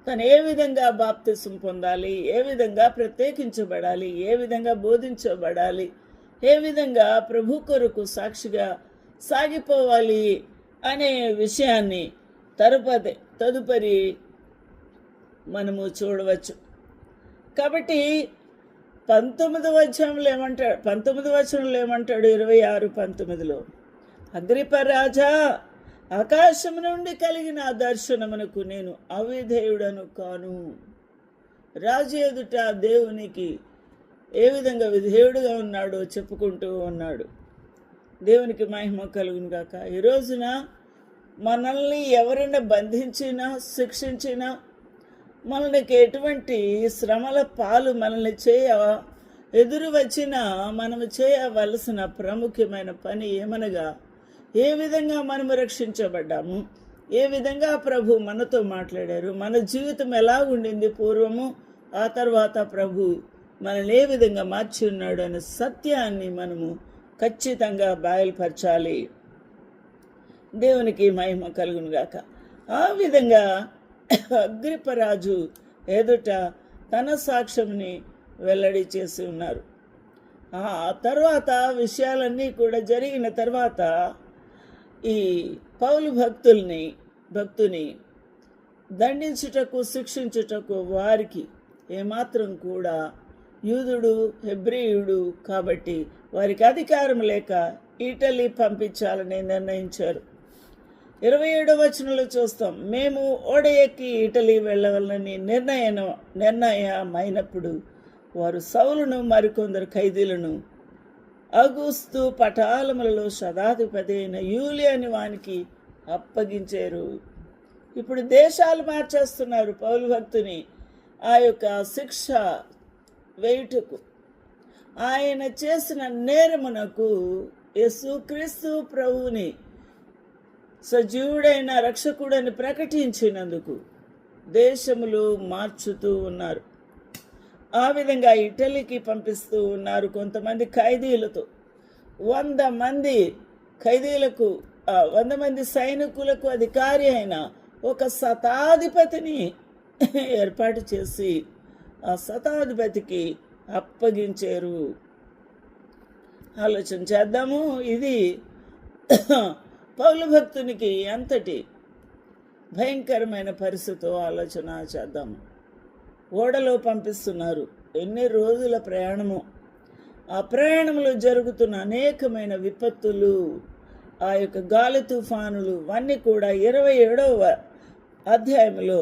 తను ఏ విధంగా బాప్తిసం పొందాలి, ఏ విధంగా ప్రత్యేకించబడాలి, ఏ విధంగా బోధించబడాలి, ఏ విధంగా ప్రభు కొరకు సాక్షిగా సాగిపోవాలి అనే విషయాన్ని తదుపరి మనము చూడవచ్చు. కాబట్టి 19వ వచనంలో ఏమంటాడు? 26:19 అగ్రిప్ప రాజా, ఆకాశం నుండి కలిగిన ఆ దర్శనమునకు నేను అవిధేయుడను కాను. రాజు ఎదుట దేవునికి ఏ విధంగా విధేయుడుగా ఉన్నాడో చెప్పుకుంటూ ఉన్నాడు. దేవునికి మహిమ కలుగును గాక. ఈ రోజున మనల్ని ఎవరైనా బంధించినా, శిక్షించినా, మనకి ఎటువంటి శ్రమల పాలు మనల్ని ఎదురు వచ్చినా మనము చేయవలసిన ప్రాముఖ్యమైన పని ఏమనగా, ఏ విధంగా మనము రక్షించబడ్డాము, ఏ విధంగా ప్రభు మనతో మాట్లాడారు, మన జీవితం ఎలా ఉండింది పూర్వము, ఆ తర్వాత ప్రభు మనల్ని ఏ విధంగా మార్చి ఉన్నాడు అనే సత్యాన్ని మనము ఖచ్చితంగా బయలుపరచాలి. దేవునికి మహిమ కలుగును గాక. ఆ విధంగా అగ్రిప్పరాజు ఎదుట తన సాక్ష్యంని వెల్లడి చేసి ఉన్నారు. ఆ తర్వాత విషయాలన్నీ కూడా జరిగిన తర్వాత ఈ పౌలు భక్తుని దండించుటకు, శిక్షించుటకు వారికి ఏమాత్రం కూడా యూదుడు, హెబ్రీయుడు కాబట్టి వారికి అధికారం లేక ఇటలీ పంపించాలని నిర్ణయించారు. 27వ వచనంలో చూస్తాం, మేము ఓడ ఎక్కి ఇటలీ వెళ్ళవాలని నిర్ణయమైనప్పుడు వారు సౌలును మరికొందరు ఖైదీలను అగుస్తు పటాలములలో శతాధిపతి అయిన యూలియని వానికి అప్పగించారు. ఇప్పుడు దేశాలు మార్చేస్తున్నారు పౌలు భక్తుని ఆ యొక్క శిక్ష వేయుటకు. ఆయన చేసిన నేరమునకు యేసుక్రీస్తు ప్రభువుని సజీవుడైన రక్షకుడని ప్రకటించినందుకు దేశములు మార్చుతూ ఉన్నారు. ఆ విధంగా ఇటలీకి పంపిస్తూ ఉన్నారు. కొంతమంది ఖైదీలతో 100 మంది సైనికులకు అధికారి అయిన ఒక శతాధిపతిని ఏర్పాటు చేసి ఆ శతాధిపతికి అప్పగించారు. ఆలోచన చేద్దాము, ఇది పౌలు భక్తునికి ఎంతటి భయంకరమైన పరిస్థితితో ఆలోచన చేద్దాము. ఓడలో పంపిస్తున్నారు. ఎన్ని రోజుల ప్రయాణము. ఆ ప్రయాణంలో జరుగుతున్న అనేకమైన విపత్తులు, ఆ యొక్క గాలి తుఫానులు అన్నీ కూడా 27వ అధ్యాయంలో